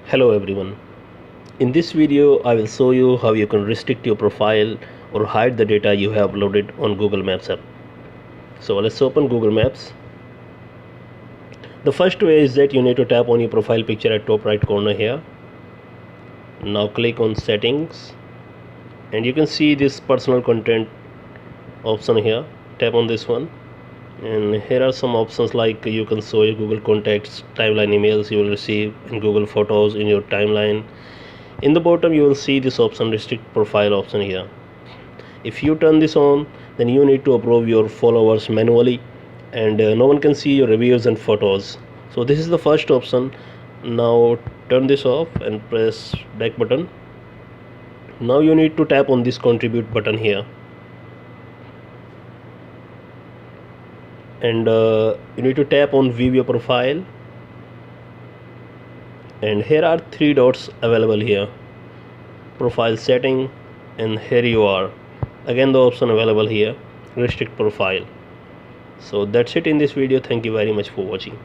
Hello everyone. In this video I will show you how you can restrict your profile or hide the data you have uploaded on Google Maps app. So let's open Google Maps. The first way is that you need to tap on your profile picture at top right corner here. Now click on settings and you can see this personal content option here. Tap on this one and here are some options like you can show your Google contacts, timeline emails you will receive, and Google photos in your timeline. In the bottom you will see this option, restrict profile option here. If you turn this on, then you need to approve your followers manually and no one can see your reviews and photos. So this is the first option. Now turn this off and press back button. Now you need to tap on this contribute button here and you need to tap on view your profile, and here are three dots available here, profile setting, and here you are again the option available here, restrict profile. So that's it in this video. Thank you very much for watching.